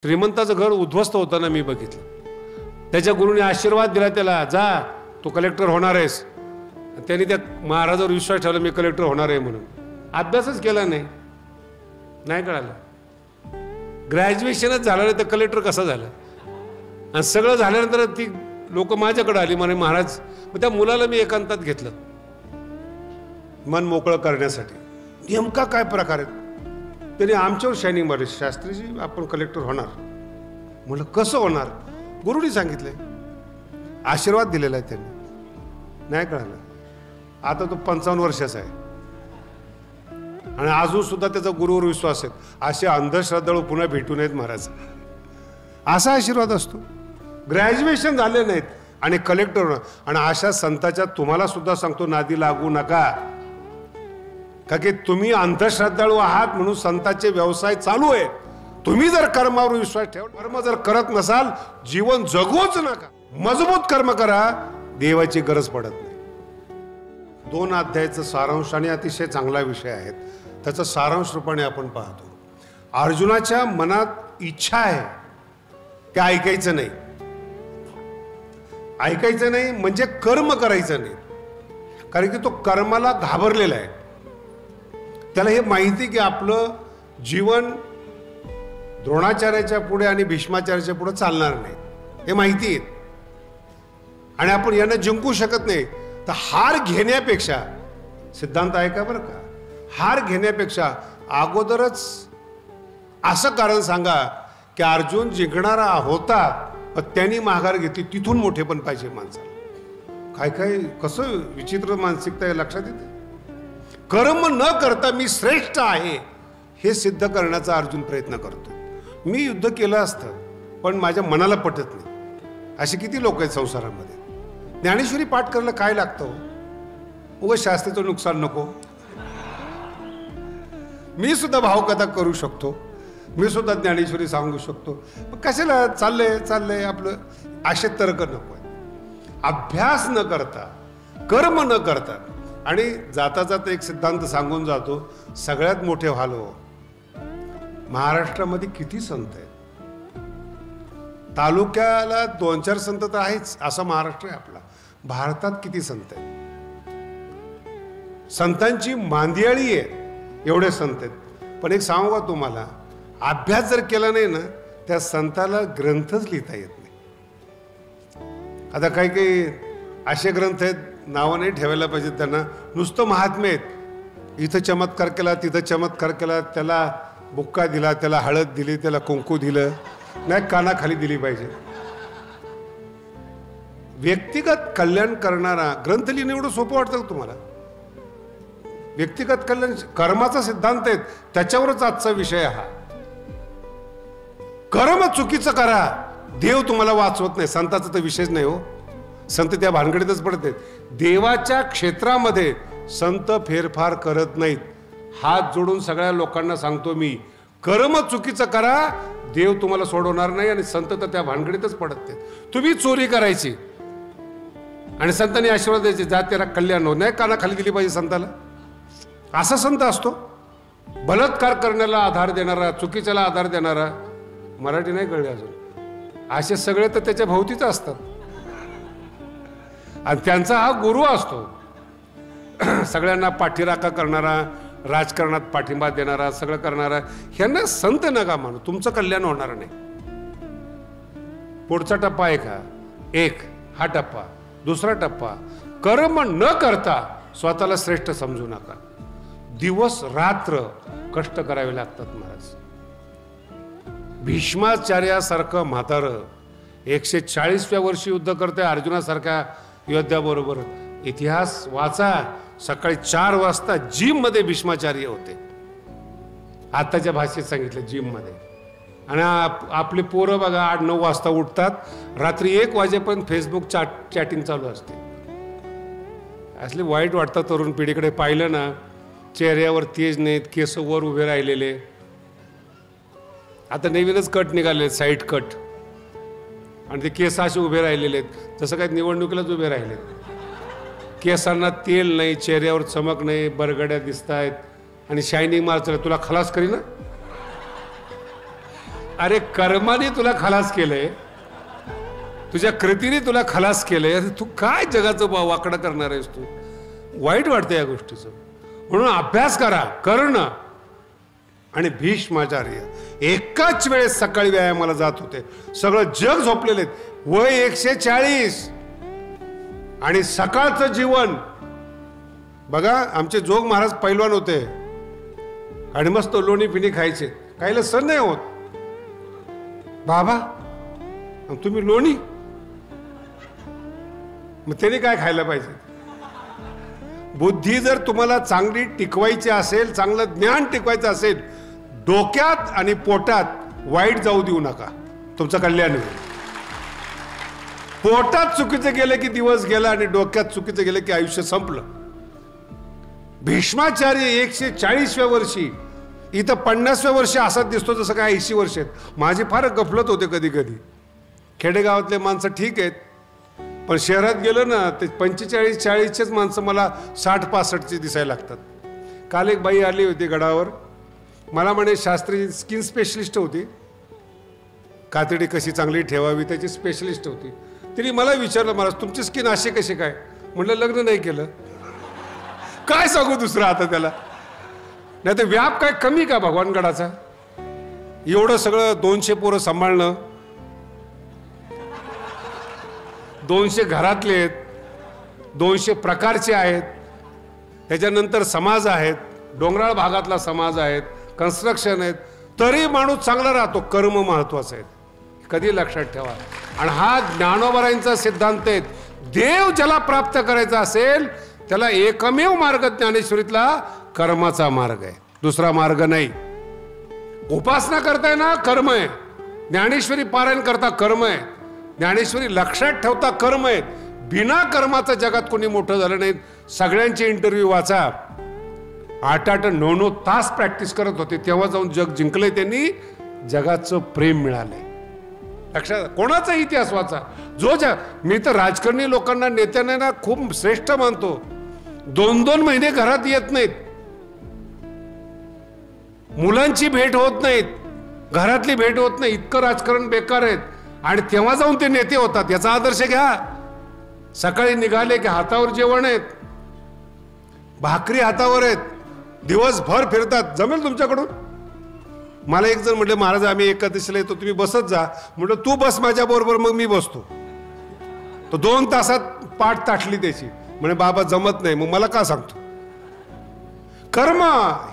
श्रीमंताचं घर उद्ध्वस्त होताना मी बघितलं। त्याच्या गुरुने आशीर्वाद दिला त्याला, जा तू कलेक्टर होणार आहेस। त्यांनी त्या महाराजावर विश्वास ठेवला मी कलेक्टर होणार आहे म्हणून। अभ्यासच केला नाही, नाही कळालं। ग्रॅज्युएशनच झालं नाही तर कलेक्टर कसा झाला? आणि सगळं झाल्यानंतर ती लोक माझ्याकडे आली म्हणे महाराज, मग त्या मुलाला मी एकांतात घेतलं मन मोकळं करण्यासाठी। नेमका काय प्रकार आहे? त्याने आमच्यावर शायनिंग मारली, शास्त्रीजी आपण कलेक्टर होणार। म्हणलं कसं होणार? गुरुनी सांगितलंय, आशीर्वाद दिलेला आहे त्यांनी, नाही कळालं। आता तो 55 वर्षाचा आहे आणि अजून सुद्धा त्याचा गुरुवर विश्वास आहे। असे अंधश्रद्धाळू पुन्हा भेटू नयेत महाराज, असा आशीर्वाद असतो। ग्रॅज्युएशन झाले नाहीत आणि कलेक्टर होणार। आणि अशा संतांच्या तुम्हाला सुद्धा सांगतो नादी लागू नका, का की तुम्ही अंधश्रद्धाळू आहात म्हणून संतांचे व्यवसाय चालू आहे। तुम्ही जर कर्मावर विश्वास ठेवा, कर्म जर करत नसाल जीवन जगूच नका, मजबूत कर्म करा, देवाची गरज पडत नाही। 2 अध्यायाचं सारांश आणि अतिशय चांगला विषय आहे, त्याचा सारांश रूपाने आपण पाहतो। अर्जुनाच्या मनात इच्छा आहे ते ऐकायचं नाही, ऐकायचं नाही म्हणजे कर्म करायचं नाही, कारण की तो कर्माला घाबरलेला आहे। त्याला हे माहिती की आपलं जीवन द्रोणाचार्याच्या पुढे आणि भीष्माचार्याच्या पुढे चालणार नाही, हे माहिती आहे। आणि आपण यांना जिंकू शकत नाही, तर हार घेण्यापेक्षा, सिद्धांत आहे का बरं का, हार घेण्यापेक्षा अगोदरच असं कारण सांगा की अर्जुन जिंकणारा होता पण त्यांनी माघार घेतली, तिथून मोठे पण पाहिजे माणसाला। काय काय कसं विचित्र मानसिकता आहे, लक्षात येते। कर्म न करता मी श्रेष्ठ आहे हे सिद्ध करण्याचा अर्जुन प्रयत्न करतो। मी युद्ध केलं असतं पण माझ्या मनाला पटत नाही, असे किती लोक आहेत संसारामध्ये। ज्ञानेश्वरी पाठ करायला काय लागतं? उगाच शास्त्रीचं नुकसान नको। मी सुद्धा भावकथा करू शकतो, मी सुद्धा ज्ञानेश्वरी सांगू शकतो, कशाला चाललंय आपलं असे तर्क नको। अभ्यास न करता, कर्म न करता, आणि जाता जाता एक सिद्धांत सांगून जातो, सगळ्यात मोठे व्हाल हो। महाराष्ट्रामध्ये किती संत आहेत, तालुक्याला 2-4 संत तर आहेच, असा महाराष्ट्र आहे आपला। भारतात किती संत आहेत, संतांची मांदियाळी आहे, एवढे संत आहेत। पण एक सांगू का तुम्हाला, अभ्यास जर केला नाही ना त्या संताला ग्रंथच लिहिता येत नाही। आता काही काही असे ग्रंथ आहेत, नावं नाही ठेवायला पाहिजे त्यांना, नुसतं महात्मे आहेत। इथं चमत्कार केला, तिथं चमत्कार केला, त्याला बुक्का दिला, त्याला हळद दिली, त्याला कुंकू दिलं, नाही कानाखाली दिली पाहिजे। व्यक्तिगत कल्याण करणारा ग्रंथ लिहिणं एवढं सोपं वाटतं का तुम्हाला? व्यक्तिगत कल्याण कर्माचा सिद्धांत आहे, त्याच्यावरच आजचा विषय हा। कर्म चुकीचं करा, देव तुम्हाला वाचवत नाही, संताचा तर विषयच नाही हो। संत त्या भानगडीतच पडते। देवाच्या क्षेत्रामध्ये संत फेरफार करत नाहीत। हात जोडून सगळ्या लोकांना सांगतो मी, कर्म चुकीचं करा, देव तुम्हाला सोडवणार नाही, आणि संत तर त्या भानगडीतच पडत नाहीत। तुम्ही चोरी करायची आणि संतांनी आशीर्वाद द्यायचे, जा त्याला कल्याण हो, नाही कानाखाली दिली पाहिजे संताला, असा संत असतो। बलात्कार करण्याला आधार देणारा, चुकीच्याला आधार देणारा, मराठी नाही कळले अजून, असे सगळे तर त्याच्या भोवतीच असतात आणि त्यांचा हा गुरु असतो। सगळ्यांना पाठीराखा करणारा, राजकारणात पाठिंबा देणारा, सगळं करणारा, ह्यांना संत नका मानू, तुमचं कल्याण होणार नाही। पुढचा टप्पा आहे का? एक हा टप्पा। दुसरा टप्पा, कर्म न करता स्वतःला श्रेष्ठ समजू नका। दिवस रात्र कष्ट करावे लागतात महाराज। भीष्माचार्यासारखं म्हातारं 140व्या वर्षी युद्ध करते अर्जुनासारख्या योद्ध्याबरोबर। इतिहास वाचा, सकाळी 4 वाजता जिम मध्ये भीष्माचार्य होते, आताच्या भाषेत सांगितलं जिम मध्ये। आणि आपले पोरं बघा 8-9 वाजता उठतात, रात्री 1 वाजेपर्यंत फेसबुक चॅटिंग चालू असते। असले वाईट वाटतं तरुण पिढीकडे पाहिलं ना, चेहऱ्यावर तेज नाहीत, केस वर उभे राहिलेले। आता नवीनच कट निघाले, साईड कट, आणि ते केस असे उभे राहिलेले आहेत, जसं काही निवडणुकीलाच उभे राहिले। केसांना तेल नाही, चेहऱ्यावर चमक नाही, बरगड्या दिसत आहेत, आणि शायनिंग मारत तुला खलास करी ना। अरे कर्माने तुला खलास केलंय, तुझ्या कृतीने तुला खलास केलंय, तू काय जगाचं वाकडं करणार आहेस तू? वाईट वाटतं या गोष्टीचं. म्हणून अभ्यास करा, करणं. आणि भीष्माचार्य एकाच वेळेस सकाळी व्यायामाला जात होते. सगळं जग झोपलेले, वय 140, आणि सकाळचं जीवन बघा. आमचे जोग महाराज पैलवान होते आणि मस्त लोणी पिणी खायचे, काहीला सण नाही होत. बाबा तुम्ही लोणी, मग त्याने काय खायला पाहिजे? बुद्धी जर तुम्हाला चांगली टिकवायची असेल, चांगलं ज्ञान टिकवायचं असेल, डोक्यात आणि पोटात वाईट जाऊ देऊ नका, तुमचं कल्याण होईल. पोटात चुकीचं गेलं की दिवस गेला आणि डोक्यात चुकीचं गेलं की आयुष्य संपलं. भीष्माचार्य 140व्या वर्षी, इथं 50व्या वर्षी असं दिसतो जसं काय 80 वर्ष आहेत. माझे फार गफलत होते कधी कधी. खेडेगावातले माणसं ठीक आहेत, पण शहरात गेलं ना ते 45-40चेच माणसं मला 60-65चे दिसायला लागतात. काल एक बाई आली होती गडावर, मला म्हणे शास्त्री स्किन स्पेशलिस्ट होती, कातडी कशी चांगली ठेवावी त्याची स्पेशलिस्ट होती. तिने मला विचारलं, मला तुमची स्किन अशी कशी काय? म्हटलं लग्न नाही केलं. काय सांगू दुसरं आता त्याला? नाही तर व्याप काय कमी का भगवानगडाचा? एवढं सगळं 200 पोरं सांभाळणं, 200 घरातले आहेत, 200 प्रकारचे आहेत, त्याच्यानंतर समाज आहेत, डोंगराळ भागातला समाज आहेत, कन्स्ट्रक्शन आहेत, तरी माणूस चांगला राहतो. कर्म महत्वाचं आहे, कधी लक्षात ठेवा. आणि हा ज्ञानोबरायांचा सिद्धांत आहे. देव ज्याला प्राप्त करायचा असेल त्याला एकमेव मार्ग ज्ञानेश्वरीतला कर्माचा मार्ग आहे, दुसरा मार्ग नाही. उपासना करताय ना, कर्म आहे. ज्ञानेश्वरी पारायण करता, कर्म आहे. ज्ञानेश्वरी लक्षात ठेवता, कर्म आहे. बिना कर्माचं जगात कोणी मोठं झालं नाही. सगळ्यांचे इंटरव्ह्यू वाचा. 8-9 तास प्रॅक्टिस करत होते, तेव्हा जाऊन जग जिंकलंय त्यांनी. जगाचं प्रेम मिळालंय. लक्षात, कोणाचा इतिहास वाचा. मी तर राजकारणी लोकांना, नेत्यांना ना खूप श्रेष्ठ मानतो. 2-2 महिने घरात येत नाहीत, मुलांची भेट होत नाहीत, घरातली भेट होत नाही, इतकं राजकारण बेकार आहेत. आणि तेव्हा जाऊन ते नेते होतात. याचा आदर्श घ्या. सकाळी निघाले की हातावर जेवण आहेत, भाकरी हातावर आहेत, दिवसभर फिरतात. जमेल तुमच्याकडून? मला एक जण म्हटले, महाराज आम्ही एकादशीला येतो, तुम्ही बसत जा. म्हटलं तू बस माझ्या बरोबर, मग मी बसतो. तो 2 तासात पाठ ताटली त्याची. म्हणे बाबा जमत नाही. मग मला का सांगतो? कर्म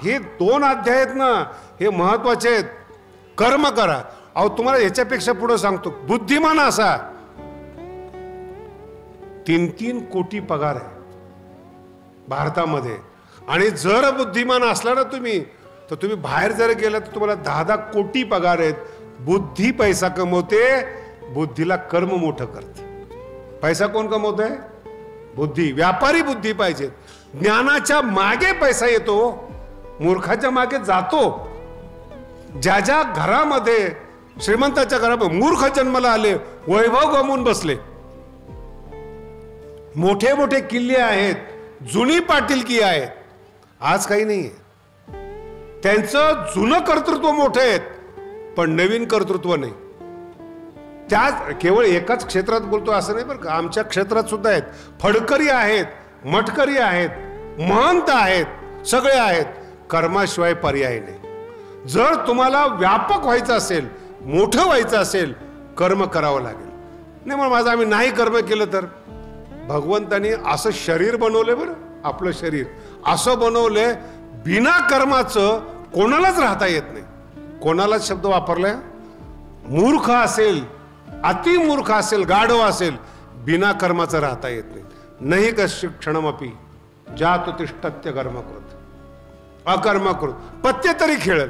हे 2 अध्याय आहेत ना, हे महत्वाचे आहेत. कर्म करा. अहो तुम्हाला ह्याच्यापेक्षा पुढे सांगतो, बुद्धिमान असा 3-3 कोटी पगार आहे भारतामध्ये. आणि जर बुद्धिमान असला ना तुम्ही, तर तुम्ही बाहेर जर गेला तर तुम्हाला 10-10 कोटी पगार आहेत. बुद्धी पैसा कमवते, बुद्धीला कर्म मोठं करते. पैसा कोण कमवतोय? बुद्धी. व्यापारी बुद्धी पाहिजे. ज्ञानाच्या मागे पैसा येतो, मूर्खाच्या मागे जातो. ज्या ज्या घरामध्ये, श्रीमंताच्या घरामध्ये मूर्ख जन्माला आले, वैभव गमवून बसले. मोठे मोठे किल्ले आहेत, जुनी पाटीलकी आहेत, आज काही नाहीये. त्यांचं जुनं कर्तृत्व मोठं आहेत, पण नवीन कर्तृत्व नाही. त्याच केवळ एकाच क्षेत्रात बोलतो असं नाही बरं का, आमच्या क्षेत्रात सुद्धा आहेत. फडकरी आहेत, मटकरी आहेत, महंत आहेत, सगळे आहेत. कर्माशिवाय पर्याय नाही. जर तुम्हाला व्यापक व्हायचं असेल, मोठं व्हायचं असेल, कर्म करावं लागेल. नाही मग माझं आम्ही नाही कर्म केलं तर? भगवंतानी असं शरीर बनवलंय बरं, आपलं शरीर असं बनवलंय, बिना कर्माचं कोणालाच राहता येत नाही. कोणालाच शब्द वापरलाय. मूर्ख असेल, अतिमूर्ख असेल, गाढव असेल, बिना कर्माचं राहता येत नाही. नाही कश्चित् क्षणमपि जातु तिष्ठत्य कर्मकृत अकर्मकृत. पत्ते तरी खेळेल,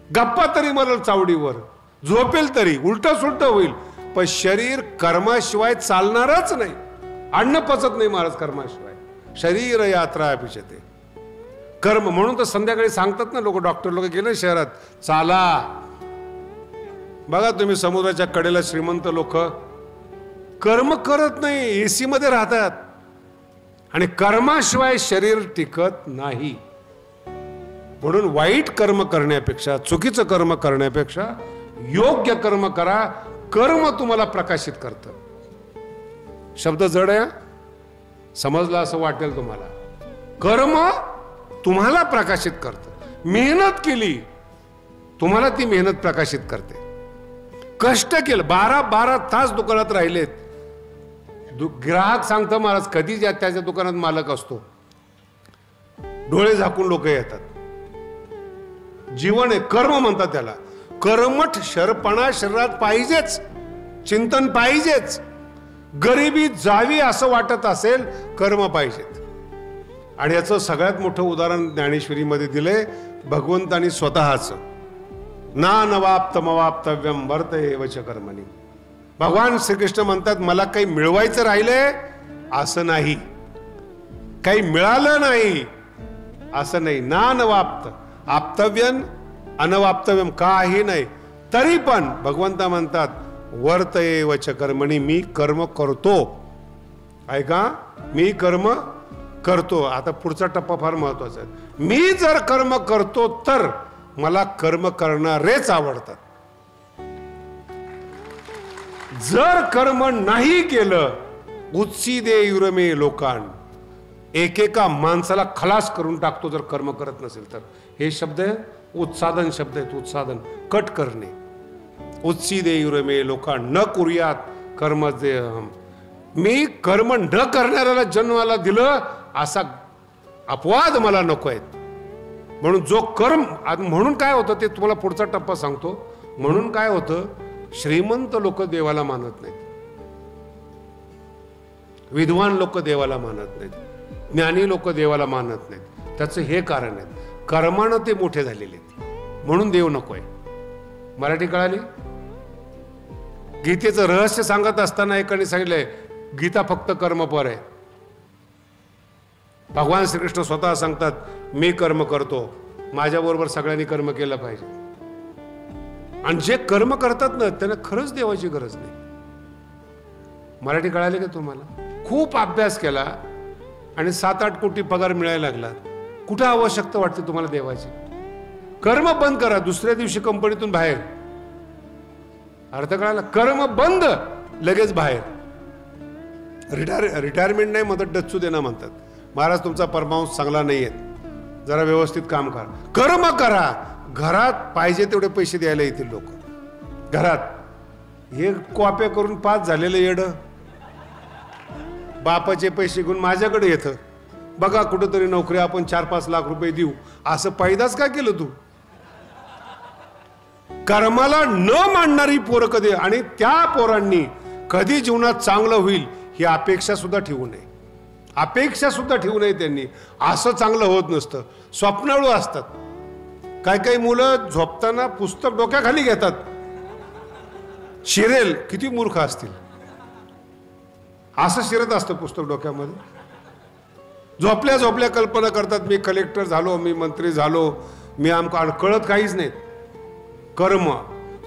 गप्पा तरी मारेल चावडीवर, झोपेल तरी, उलट सुलट होईल, पण शरीर कर्माशिवाय चालणारच नाही. अन्न पचत नाही महाराज कर्माशिवाय. शरीर यात्रा अपिचते. कर्म. म्हणून तर संध्याकाळी सांगतात ना लोक, डॉक्टर लोक गेले शहरात, चाला. बघा तुम्ही समुद्राच्या कडेला श्रीमंत लोक कर्म करत नाही, एसी मध्ये राहतात. आणि कर्माशिवाय शरीर टिकत नाही. म्हणून वाईट कर्म करण्यापेक्षा, चुकीचं कर्म करण्यापेक्षा योग्य कर्म करा. कर्म तुम्हाला प्रकाशित करतं. शब्द जड आहे, समजला असं वाटेल तुम्हाला. कर्म तुम्हाला प्रकाशित करतं. मेहनत केली तुम्हाला ती मेहनत प्रकाशित करते. कष्ट केलं, 12 तास दुकानात राहिलेत, ग्राहक सांगतं महाराज कधी त्याच्या दुकानात मालक असतो. डोळे झाकून लोक येतात. जीवन आहे, कर्म म्हणतात त्याला. कर्मठ शरपणा शरीरात पाहिजेच, चिंतन पाहिजेच. गरिबी जावी असं वाटत असेल, कर्म पाहिजेत. आणि याचं सगळ्यात मोठं उदाहरण ज्ञानेश्वरीमध्ये दिलंय भगवंतानी स्वतःच. ना नवाप्तमवाप्तव्यम वर्तये वच कर्मणी. भगवान श्रीकृष्ण म्हणतात मला काही मिळवायचं राहिलंय असं नाही, काही मिळालं नाही असं नाही. ना नवाप्त आप्तव्यम अनवाप्तव्यम काही नाही, तरी पण भगवंता म्हणतात वर्तये वच कर्मणी, मी कर्म करतो. ऐका, मी कर्म करतो. आता पुढचा टप्पा फार महत्वाचा आहे. मी जर कर्म करतो तर मला कर्म करणारेच आवडतात. जर कर्म नाही केलं, उत्सीदे युरमे लोकान, एकेका माणसाला खलास करून टाकतो जर कर्म करत नसेल तर. हे शब्द उत्सादन शब्द आहेत. उत्सादन कट करणे. उत्सीदे युरमे लोकान न कुर्यात कर्म. मी कर्म न करणाऱ्याला जन्माला दिलं असा अपवाद मला नको आहेत. म्हणून जो कर्म, म्हणून काय होतं ते तुम्हाला पुढचा टप्पा सांगतो. म्हणून काय होतं, श्रीमंत लोक देवाला मानत नाहीत, विद्वान लोक देवाला मानत नाहीत, ज्ञानी लोक देवाला मानत नाहीत. त्याचं हे कारण आहे, कर्मानं ते मोठे झालेले आहेत म्हणून देव नकोय. मराठी कळाली? गीतेचं रहस्य सांगत असताना एकाने सांगितलंय गीता फक्त कर्मपर आहे. भगवान श्रीकृष्ण स्वतः सांगतात मी कर्म करतो, माझ्याबरोबर सगळ्यांनी कर्म केलं पाहिजे. आणि जे कर्म करतात ना त्यांना खरंच देवाची गरज नाही. मराठी कळाली का तुम्हाला? खूप अभ्यास केला आणि 7-8 कोटी पगार मिळायला लागला, कुठं आवश्यकता वाटते तुम्हाला देवाची? कर्म बंद करा, दुसऱ्या दिवशी कंपनीतून बाहेर. अर्थ कळाला? कर्म बंद, लगेच बाहेर. रिटायरमेंट नाही म्हणतात, डच्चू देना म्हणतात. महाराज तुमचा परमांश चांगला नाहीये, जरा व्यवस्थित काम करा. कर्म करा, घरात पाहिजे तेवढे पैसे द्यायला येतील लोक. घरात हे कॉप्या करून पास झालेलं येड बापाचे पैसे घेऊन माझ्याकडे येतं. बघा कुठंतरी नोकरी आपण 4-5 लाख रुपये देऊ, असं पैदाच का केलं तू? कर्माला न मानणारी पोरं कधी, आणि त्या पोरांनी कधी जीवनात चांगलं होईल ही अपेक्षा सुद्धा ठेवू नये. अपेक्षा सुद्धा ठेवू नये त्यांनी. असं चांगलं होत नसतं, स्वप्नाळू असतात. काही मुलं झोपताना पुस्तक डोक्याखाली घेतात. शिरेल किती मूर्ख असतील, असं शिरत असतं पुस्तक डोक्यामध्ये. झोपल्या झोपल्या कल्पना करतात मी कलेक्टर झालो, मी मंत्री झालो, मी आमका, कळत काहीच नाही. कर्म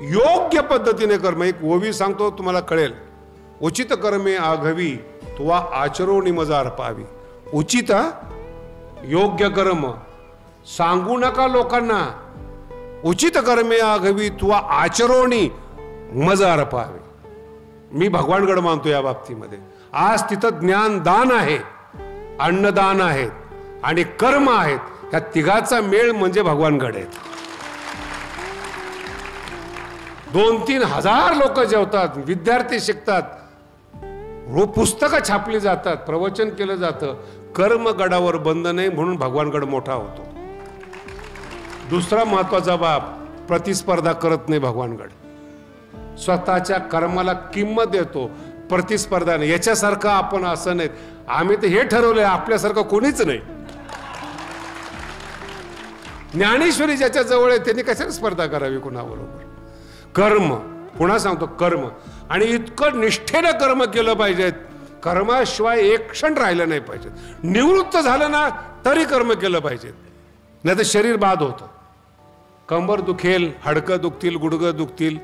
योग्य पद्धतीने कर्म. एक ओवी सांगतो तुम्हाला कळेल. उचित कर्मे आघवी तुवा आचरोणी मजा अर्पावी. उचित योग्य कर्म सांगू नका लोकांना. उचित कर्मे आघवी तुवा आचरोणी मजा अर्पावी. मी भगवानगड मानतो या बाबतीमध्ये. आज तिथं ज्ञानदान आहे, अन्नदान आहेत आणि कर्म आहेत. ह्या तिघाचा मेळ म्हणजे भगवानगड आहेत. 2-3 हजार लोक जेवतात, विद्यार्थी शिकतात, पुस्तकं छापली जातात, प्रवचन केलं जातं. कर्मगडावर बंद नाही म्हणून भगवानगड मोठा होतो. दुसरा महत्वाचा बाब, प्रतिस्पर्धा करत नाही भगवानगड. स्वतःच्या कर्माला किंमत देतो, प्रतिस्पर्धा नाही. याच्यासारखं आपण असं नाही. आम्ही तर हे ठरवलंय आपल्यासारखं कोणीच नाही. ज्ञानेश्वरी ज्याच्या जवळ आहे त्यांनी कशाला स्पर्धा करावी कोणाबरोबर? कर्म, पुन्हा सांगतो कर्म. आणि इतकं निष्ठेनं कर्म केलं पाहिजेत, कर्माशिवाय एक क्षण राहिलं नाही पाहिजे. निवृत्त झालं ना तरी कर्म केलं पाहिजे, नाही तर शरीर बाद होतं. कंबर दुखेल, हाडकं दुखतील, गुडघं दुखतील.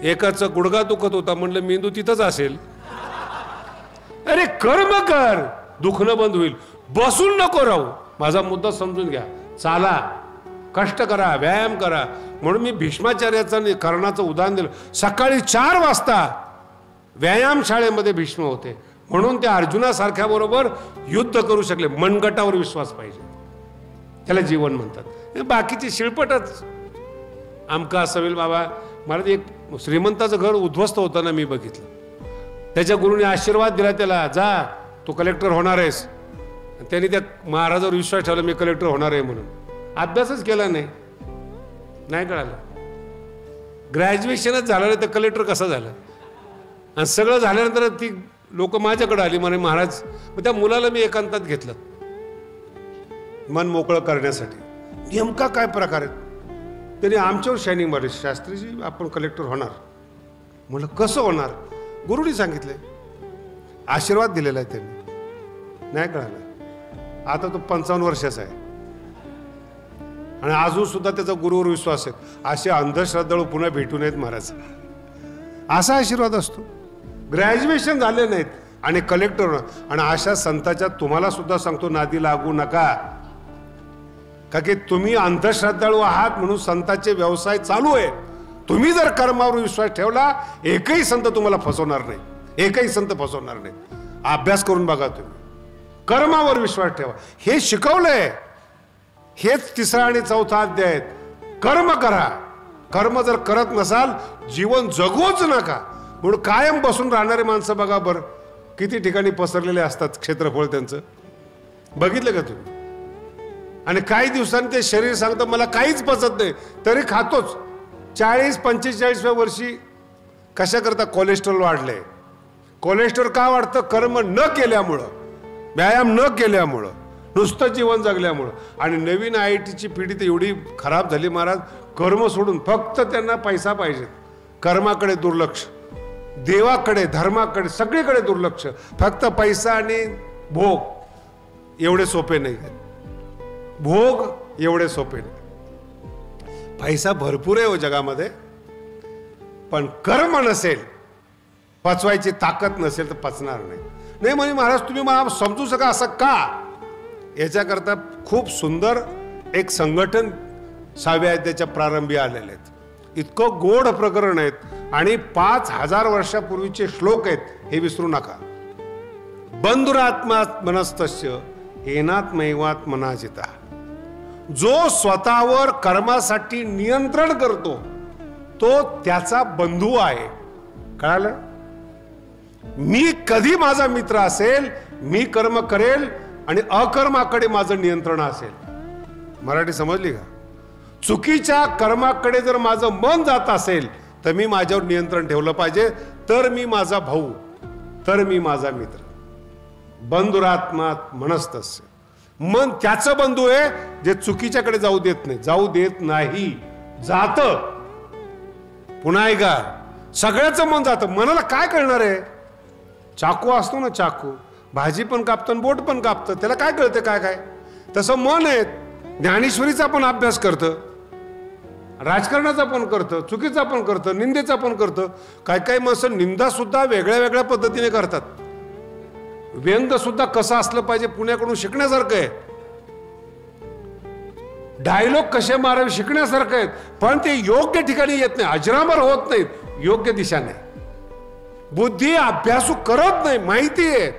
एकाचा गुडघा दुखत होता, म्हणलं मेंदू तिथंच असेल. अरे कर्म कर, दुखणं बंद होईल. बसून नको राहू. माझा मुद्दा समजून घ्या. चाला, कष्ट करा, व्यायाम करा. म्हणून मी भीष्माचार्याचं कर्णाचं उदाहरण दिलं. सकाळी 4 वाजता व्यायाम शाळेमध्ये भीष्म होते, म्हणून ते अर्जुनासारख्या बरोबर युद्ध करू शकले. मनगटावर विश्वास पाहिजे, त्याला जीवन म्हणतात. बाकीचे शिळपटच आमका असं होईल बाबा. मला ते एक श्रीमंताचं घर उद्ध्वस्त होताना मी बघितलं. त्याच्या गुरुने आशीर्वाद दिला त्याला, जा तू कलेक्टर होणार आहेस. त्यांनी त्या महाराजावर विश्वास ठेवला, मी कलेक्टर होणार आहे म्हणून. अभ्यासच केला नाही, नाही कळालं. ग्रॅज्युएशनच झालं नाही तर कलेक्टर कसं झालं. आणि सगळं झाल्यानंतर ती लोक माझ्याकडे आली, म्हणे महाराज. मग त्या मुलाला मी एकांतात घेतलं मन मोकळं करण्यासाठी. नेमका काय प्रकार आहे. त्यांनी आमच्यावर शायनिंग मारली, शास्त्रीजी आपण कलेक्टर होणार. म्हणलं कसं होणार. गुरुनी सांगितलंय, आशीर्वाद दिलेला आहे त्यांनी. नाही कळालं. आता तो 55 वर्षाचा आहे आणि अजून सुद्धा त्याचा गुरुवर विश्वास आहे. असे अंधश्रद्धाळू पुन्हा भेटू नयेत महाराज, असा आशीर्वाद असतो. ग्रॅज्युएशन झाले नाहीत आणि कलेक्टर होणार. आणि अशा संतांच्या तुम्हाला सुद्धा सांगतो, नादी लागू नका. का की तुम्ही अंधश्रद्धाळू आहात म्हणून संतांचे व्यवसाय चालू आहे. तुम्ही जर कर्मावर विश्वास ठेवला, एकही संत तुम्हाला फसवणार नाही, एकही संत फसवणार नाही. अभ्यास करून बघा तुम्ही, कर्मावर विश्वास ठेवा. हे शिकवलंय. हेच 3रा आणि 4था अध्याय आहेत. कर्म करा. कर्म जर करत नसाल, जीवन जगूच नका. म्हणून कायम बसून राहणारे माणसं बघा बरं, किती ठिकाणी पसरलेले असतात क्षेत्रफळ त्यांचं. बघितलं का तुम्ही. आणि काही दिवसांनी ते शरीर सांगतं मला काहीच पचत नाही, तरी खातोच. 40-45व्या वर्षी कशा करता कोलेस्ट्रॉल वाढले. कोलेस्ट्रॉल का वाढतं. कर्म न केल्यामुळं, व्यायाम न केल्यामुळं, नुसतं जीवन जगल्यामुळं. आणि नवीन IITची पिढी तर एवढी खराब झाली महाराज, कर्म सोडून फक्त त्यांना पैसा पाहिजे. कर्माकडे दुर्लक्ष, देवाकडे, धर्माकडे, सगळीकडे दुर्लक्ष. फक्त पैसा आणि भोग एवढे सोपे नाही. भोग एवढे सोपे नाही. पैसा भरपूर आहे हो जगामध्ये, पण कर्म नसेल, पचवायची ताकद नसेल तर पचणार नाही. नाही म्हणे महाराज तुम्ही मला समजू शका असं का. याच्याकरता खूप सुंदर एक संघटन 6व्या अध्यायाच्या प्रारंभी आलेले आहेत. इतकं गोड प्रकरण आहेत आणि 5000 वर्षापूर्वीचे श्लोक आहेत, हे विसरू नका. बंधुरात्मा मनस्तस्य येनात्मैवात्मनाजिता. जो स्वतःवर कर्मासाठी नियंत्रण करतो तो त्याचा बंधू आहे. कळालं. मी कधी माझा मित्र असेल, मी कर्म करेल आणि अकर्माकडे माझं नियंत्रण असेल. मराठी समजली का. चुकीच्या कर्माकडे जर माझं मन जात असेल तर मी माझ्यावर नियंत्रण ठेवलं पाहिजे, तर मी माझा भाऊ, तर मी माझा मित्र. बंधुरात्मा मनस्तस्य. मन त्याचं बंधू आहे जे चुकीच्याकडे जाऊ देत नाही. जाऊ देत नाही, जात. पुन्हा एकदा सगळ्याचं मन जातं. मनाला काय कळणार आहे. चाकू असतो ना, चाकू भाजी पण कापतं बोट पण कापतं, त्याला काय कळतं काय काय. तसं मन आहे. ज्ञानेश्वरीचा पण अभ्यास करतं, राजकारणाचा पण करतं, चुकीचा पण करतं, निंदेचा पण करतं. काय काय माणसं निंदा सुद्धा वेगळ्या वेगळ्या पद्धतीने करतात. व्यंग सुद्धा कसं असलं पाहिजे पुण्याकडून शिकण्यासारखं आहे. डायलॉग कसे मारावे शिकण्यासारखं आहे, पण ते योग्य ठिकाणी येत नाही, अजरामर होत नाहीत, योग्य दिशा नाही. बुद्धी अभ्यासू करत नाही, माहिती आहे.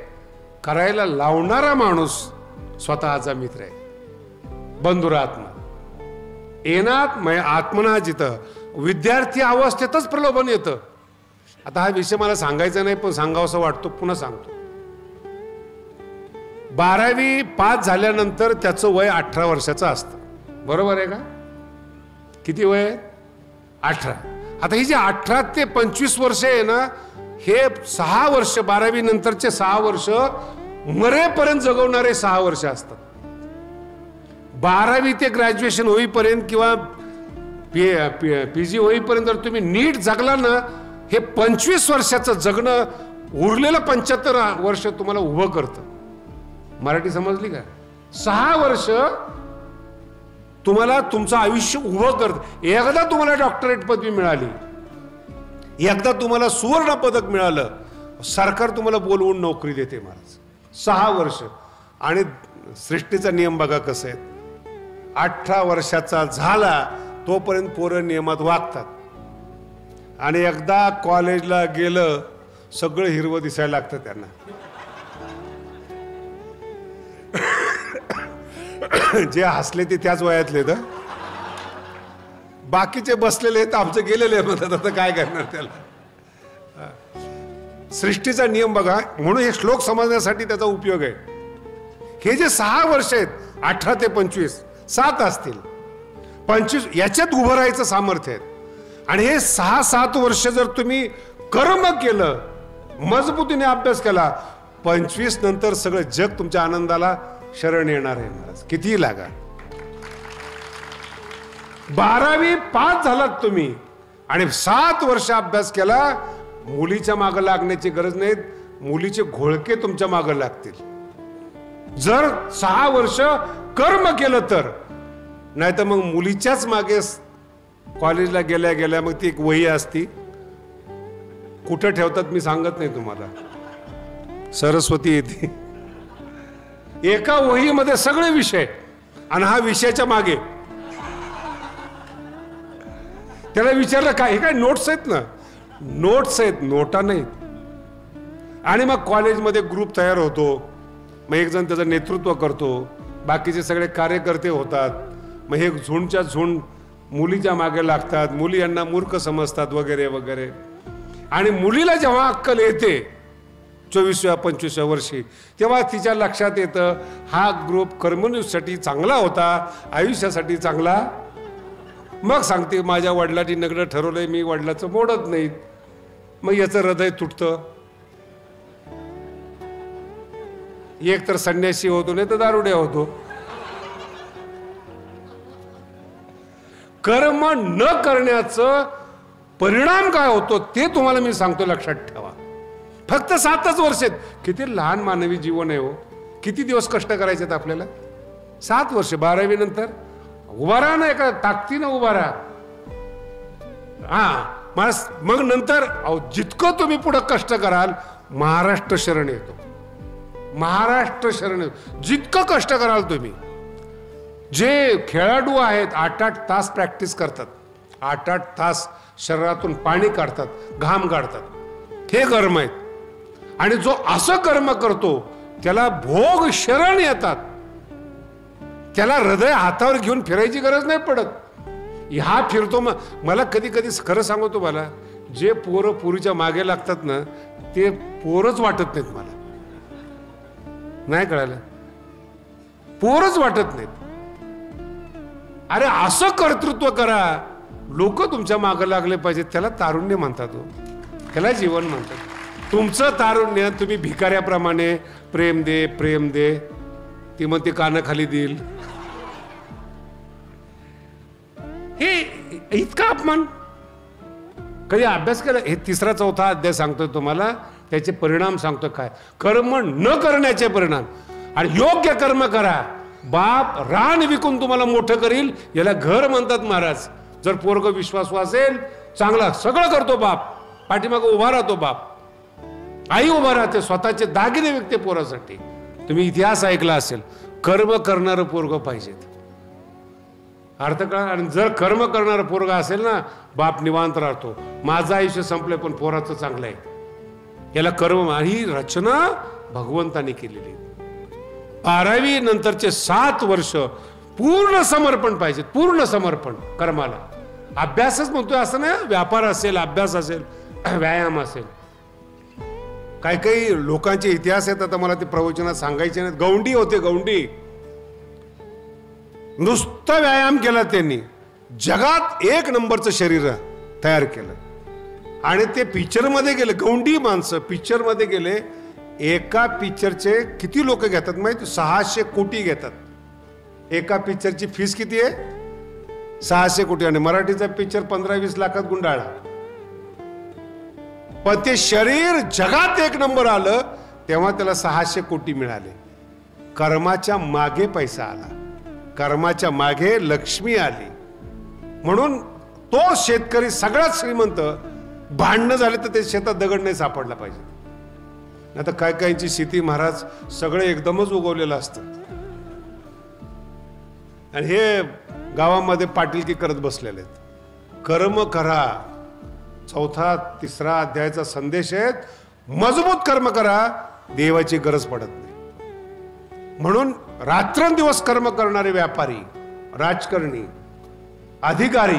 करायला लावणारा माणूस स्वतःचा मित्र आहे. बंधुरात्मा येनात आत्मना जिथं. विद्यार्थी अवस्थेतच प्रलोभन येतं. आता हा विषय मला सांगायचा नाही, पण सांगावंसं वाटतो, पुन्हा सांगतो. 12वी पास झाल्यानंतर त्याचं वय 18 वर्षाचं असतं. बरोबर आहे का. किती वय आहे. 18. आता ही जी 18 ते 25 वर्ष आहे ना, हे 6 वर्ष, 12वी नंतरचे 6 वर्ष मरेपर्यंत जगवणारे 6 वर्ष असतात. 12वी ते ग्रॅज्युएशन होईपर्यंत किंवा PG होईपर्यंत जर तुम्ही नीट जगला ना, हे 25 वर्षाचं जगणं उरलेलं 75 वर्ष तुम्हाला उभं करतं. मराठी समजली का. 6 वर्ष तुम्हाला तुमचं आयुष्य उभं करतं. एकदा तुम्हाला डॉक्टरेट पदवी मिळाली, एकदा तुम्हाला सुवर्ण पदक मिळालं, सरकार तुम्हाला बोलवून नोकरी देते महाराज. 6 वर्ष. आणि सृष्टीचा नियम बघा कसं आहे. 18 वर्षाचा झाला तोपर्यंत पोरं नियमात वागतात. आणि एकदा कॉलेजला गेलं सगळं हिरवं दिसायला लागतं त्यांना. जे हसले ते त्याच वयातले तर बाकीचे बसलेले तर आमचे गेलेले म्हणतात. आता काय करणार त्याला. सृष्टीचा नियम बघा. म्हणून हे श्लोक समजण्यासाठी त्याचा उपयोग आहे. हे जे 6 वर्ष आहेत 18 ते 25 7 असतील 25 याच्यात उभं राहायचं सामर्थ्य आहे. आणि हे 6-7 वर्ष जर तुम्ही कर्म केलं मजबूतीने अभ्यास केला 25 नंतर सगळं जग तुमच्या आनंदाला शरण येणार आहे. महाराज कितीही लागा. 12वी पास झालात तुम्ही आणि 7 वर्ष अभ्यास केला मुलीच्या मागे लागण्याची गरज नाही. मुलीचे घोळके तुमच्या मागे लागतील जर 6 वर्ष कर्म केलं तर. नाही तर मग मुलीच्याच मागे कॉलेजला गेल्या गेल्या मग ती एक वही असती कुठं ठेवतात मी सांगत नाही तुम्हाला. सरस्वती येते एका वहीमध्ये सगळे विषय आणि हा विषयाच्या मागे. त्याला विचारलं काय हे काय नोट्स आहेत ना. नोट्स आहेत नोटा नाहीत. आणि मग कॉलेजमध्ये ग्रुप तयार होतो. मग एक जण त्याचं नेतृत्व करतो बाकीचे सगळे कार्यकर्ते होतात. मग हे झुंडच्या झुंड मुलीच्या मागे लागतात. मुली यांना मूर्ख समजतात वगैरे वगैरे. आणि मुलीला जेव्हा अक्कल येते 24व्या-25व्या वर्षी तेव्हा तिच्या लक्षात येतं हा ग्रुप कर्मणीसाठी चांगला होता आयुष्यासाठी चांगला. मग सांगते माझ्या वडिलांनी नगडं ठरवलंय मी वडिलाचं मोडत नाहीत. मग याचं हृदय तुटतं. एक तर संन्यासी होतो नाही तर दारुड्या होतो. कर्म न करण्याचं परिणाम काय होतो ते तुम्हाला मी सांगतो लक्षात ठेवा. फक्त 7च वर्ष आहेत. किती लहान मानवी जीवन आहे हो. किती दिवस कष्ट करायचे आहेत आपल्याला. 7 वर्ष 12वी नंतर उभा राहा ना एका ताकदीनं उभा राहा. मग नंतर जितकं तुम्ही पुढे कष्ट कराल महाराष्ट्र शरण येतो. महाराष्ट्र शरण येतो. जितकं कष्ट कराल तुम्ही. जे खेळाडू आहेत 8-8 तास प्रॅक्टिस करतात 8-8 तास शरीरातून पाणी काढतात घाम काढतात हे कर्म आहेत. आणि जो असं कर्म करतो त्याला भोग शरण येतात. त्याला हृदय हातावर घेऊन फिरायची गरज नाही पडत. हा फिरतो. मला कधी कधी खरं सांगू तुम्हाला जे पोरं पुरीच्या मागे लागतात ना ते पोरच वाटत नाहीत मला. नाही कळालं. पोरच वाटत नाहीत. अरे असं कर्तृत्व करा लोक तुमच्या मागे लागले पाहिजेत. त्याला तारुण्य म्हणतात हो. त्याला जीवन म्हणतात. तुमचं तारुण्य तुम्ही भिकाऱ्याप्रमाणे प्रेम दे प्रेम दे ती म्हणते कानाखाली देईल. हे इतका अपमान. कधी अभ्यास केला. हे 3रा-4था अध्याय सांगतोय तुम्हाला त्याचे परिणाम सांगतो काय. कर्म न करण्याचे परिणाम. आणि योग्य कर्म करा. बाप रान विकून तुम्हाला मोठं करील याला घर म्हणतात महाराज. जर पोरग विश्वासू असेल चांगला सगळं करतो बाप पाठीमागं उभा राहतो बाप. आई उभा राहते स्वतःचे दागिने विकते पोरासाठी. तुम्ही इतिहास ऐकला असेल. कर्म करणारं पोरग पाहिजेत. अर्थ कळा. आणि जर कर्म करणारं पोरग असेल ना बाप निवांत राहतो. माझं आयुष्य संपलंय पण पोराचं चांगलं आहे. याला कर्म. ही रचना भगवंताने केलेली. 12वी नंतरचे 7 वर्ष पूर्ण समर्पण पाहिजे. पूर्ण समर्पण कर्माला. अभ्यासच म्हणतोय असं नाही. व्यापार असेल अभ्यास असेल व्यायाम असेल. काही काही लोकांचे इतिहास आहेत आता मला ते प्रवचनात सांगायचे नाहीत. गौंडी होते गौंडी. नुसतं व्यायाम केला त्यांनी. जगात 1 नंबरचं शरीर तयार केलं. आणि ते पिक्चरमध्ये गेले. गौंडी माणसं पिक्चरमध्ये गेले. एका पिक्चरचे किती लोक घेतात माहिती. 600 कोटी घेतात. एका पिक्चरची फीस किती आहे 600 कोटी. आणि मराठीचा पिक्चर 15-20 लाखात गुंडाळा. पण ते शरीर जगात 1 नंबर आलं तेव्हा त्याला 600 कोटी मिळाले. कर्माच्या मागे पैसा आला. कर्माच्या मागे लक्ष्मी आली. म्हणून तो शेतकरी सगळ्यात श्रीमंत. भांडणं झाले तर ते शेतात दगड नाही सापडला पाहिजे. आता काय कायची शेती महाराज सगळं एकदमच उगवलेलं असतं. आणि हे गावामध्ये पाटीलकी करत बसलेले आहेत. कर्म करा, चौथा तिसरा अध्यायाचा संदेश आहे, मजबूत कर्म करा, देवाची गरज पडत नाही. म्हणून रात्रंदिवस कर्म करणारे व्यापारी, राजकारणी, अधिकारी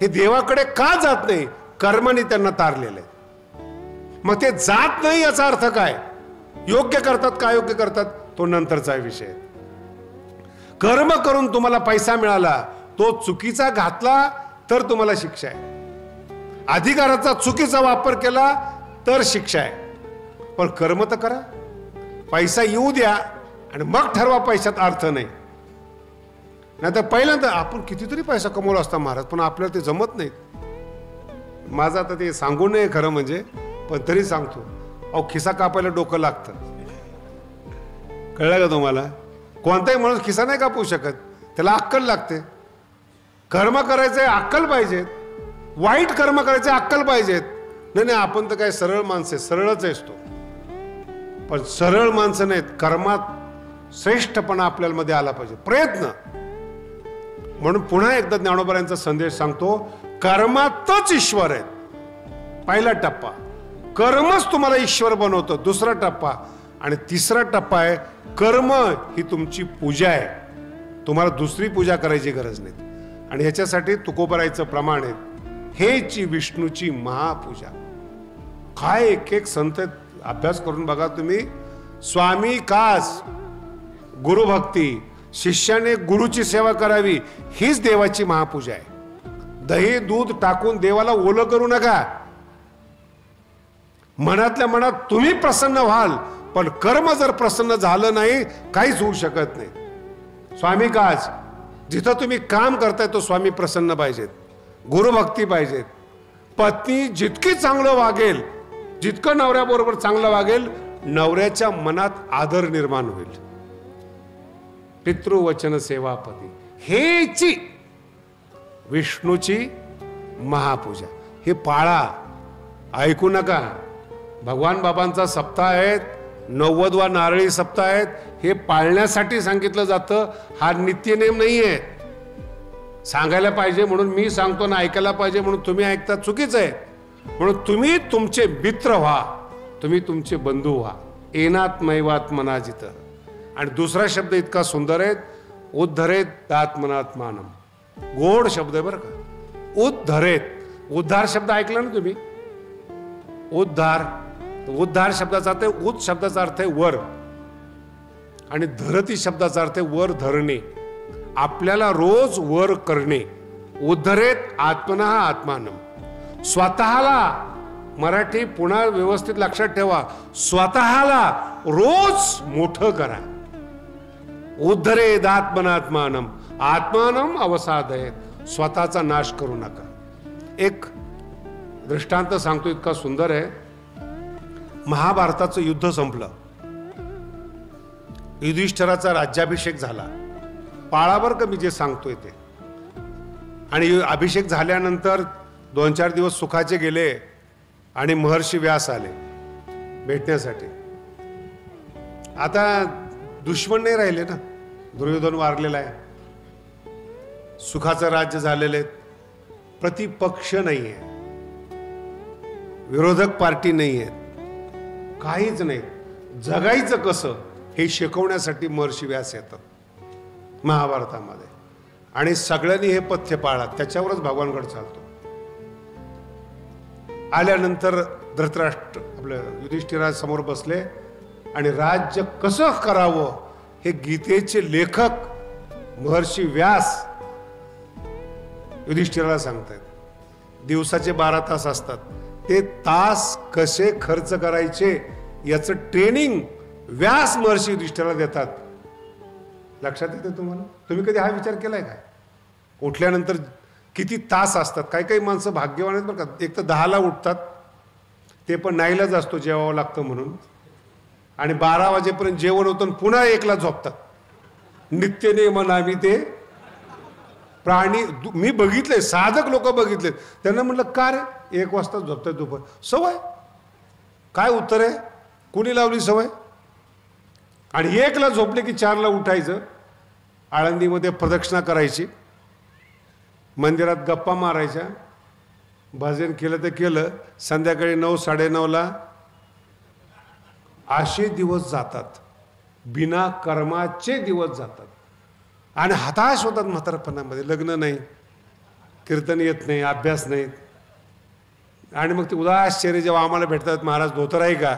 हे देवाकडे का जात नाही? कर्माने त्यांना तारलेले. मग ते जात नाही याचा अर्थ काय? योग्य करतात का अयोग्य करतात तो नंतरचा विषय. कर्म करून तुम्हाला पैसा मिळाला, तो चुकीचा घातला तर तुम्हाला शिक्षा आहे. अधिकाराचा चुकीचा वापर केला तर शिक्षा आहे. पण कर्म तर करा, पैसा येऊ द्या आणि मग ठरवा पैशात अर्थ नाही. नाही तर पहिल्यांदा आपण कितीतरी पैसा कमवला असता महाराज, पण आपल्याला ते जमत नाही. माझं आता ते सांगू नये खरं म्हणजे, पण तरी सांगतो. अहो खिसा कापायला डोकं लागतं, कळलं का तुम्हाला? कोणताही माणूस खिसा नाही कापू शकत, त्याला अक्कल लागते. कर्म करायचंय अक्कल पाहिजेत, वाईट कर्म करायचे अक्कल पाहिजेत. नाही आपण तर काय सरळ माणसं आहे, सरळच असतो. पण सरळ माणसं नाहीत, कर्मात श्रेष्ठपणा आपल्याला मध्ये आला पाहिजे, प्रयत्न. म्हणून पुन्हा एकदा ज्ञानोबांचा संदेश सांगतो, कर्मातच ईश्वर आहे. पहिला टप्पा कर्मच तुम्हाला ईश्वर बनवतं. दुसरा टप्पा आणि तिसरा टप्पा आहे कर्म ही तुमची पूजा आहे. तुम्हाला दुसरी पूजा करायची गरज नाही. आणि ह्याच्यासाठी तुकोबरायचं प्रमाण आहे, हेची विष्णूची महापूजा. काय एक एक संत अभ्यास करून बघा तुम्ही. स्वामी कास, गुरुभक्ती, शिष्याने गुरुची सेवा करावी, हीच देवाची महापूजा आहे. दही दूध टाकून देवाला ओलं करू नका. मनातल्या मनात तुम्ही प्रसन्न व्हाल, पण कर्म जर प्रसन्न झालं नाही काहीच होऊ शकत नाही. स्वामी काज, जिथं तुम्ही काम करताय तो स्वामी प्रसन्न पाहिजेत, गुरुभक्ती पाहिजेत. पत्नी जितकी चांगलं वागेल, जितकं नवऱ्याबरोबर चांगलं वागेल, नवऱ्याच्या मनात आदर निर्माण होईल. पितृवचन सेवापती, हेची विष्णूची महापूजा. हे पाळा, ऐकू नका. भगवान बाबांचा सप्ताह आहेत, 90वा नारळी सप्ताह आहेत, हे पाळण्यासाठी सांगितलं जातं. हा नित्यनेम नाहीये. सांगायला पाहिजे म्हणून मी सांगतो ना, ऐकायला पाहिजे म्हणून तुम्ही ऐकता, चुकीचं आहे. म्हणून तुम्ही तुमचे मित्र व्हा, तुम्ही तुमचे बंधू व्हा. एनात मैवात मनाजित. आणि दुसरा शब्द इतका सुंदर आहे, उद्धरेत आत्मनात्मानम. गोड शब्द आहे बरं का. उद्धरेत, उद्धार शब्द ऐकला ना तुम्ही? उद्धार, उद्धार शब्दाचा अर्थ आहे, उद शब्दाचा अर्थ आहे वर, आणि धरती शब्दाचा अर्थ आहे वर धरणे. आपल्याला रोज वर करणे. उद्धरेत आत्मना आत्मानम. स्वतःला, मराठी पुन्हा व्यवस्थित लक्षात ठेवा, स्वतःला रोज मोठं करा. उद्धरेत आत्मनात्मानम. आत्मानम अवसादयेत. स्वतःचा नाश करू नका. एक दृष्टांत सांगतो, इतका सुंदर आहे. महाभारताचं युद्ध संपलं, युधिष्ठिराचा राज्याभिषेक झाला. पाळावर का मी जे सांगतोय ते. आणि अभिषेक झाल्यानंतर 2-4 दिवस सुखाचे गेले आणि महर्षी व्यास आले भेटण्यासाठी. आता दुश्मन नाही राहिले ना, दुर्योधन वारलेला आहे, सुखाचं राज्य झालेलं आहे, प्रतिपक्ष नाहीये, विरोधक पार्टी नाहीये, काहीच नाही. जगायचं कसं हे शिकवण्यासाठी महर्षी व्यास येतात महाभारतामध्ये. आणि सगळ्यांनी हे पथ्य पाळा, त्याच्यावरच भगवानगड चालतो. आल्यानंतर धृतराष्ट्र आपल्या युधिष्ठिरा समोर बसले आणि राज्य कसं करावं हे गीतेचे लेखक महर्षी व्यास युधिष्ठिराला सांगतायत. दिवसाचे 12 तास असतात, ते तास कसे खर्च करायचे याचं ट्रेनिंग व्यास महर्षी युधिष्ठिराला देतात. लक्षात येते तुम्हाला? तुम्ही कधी हा विचार केलाय काय? उठल्यानंतर किती तास असतात. काही काही माणसं भाग्यवान आहेत बरं का, एक तर 10ला उठतात, ते पण नाईलाज असतो जेवावं लागतं म्हणून, आणि 12 वाजेपर्यंत जेवण होतं आणि पुन्हा 1ला झोपतात. नित्यनेम आम्ही ते प्राणी मी बघितले, साधक लोक बघितले, त्यांना म्हटलं का रे 1 वाजता झोपतात दुपार? सवय. काय उत्तर आहे? कुणी लावली सवय? आणि 1ला झोपले की 4ला उठायचं. आळंदीमध्ये प्रदक्षिणा करायची, मंदिरात गप्पा मारायच्या, भजन केलं तर केलं, संध्याकाळी 9 9:30ला असे दिवस जातात, बिना कर्माचे दिवस जातात आणि हताश होतात म्हातारपणामध्ये. लग्न नाही, कीर्तन येत नाही, अभ्यास नाही आणि मग ते उदास चेहरे जेव्हा आम्हाला भेटतात, महाराज धोतर आहे का,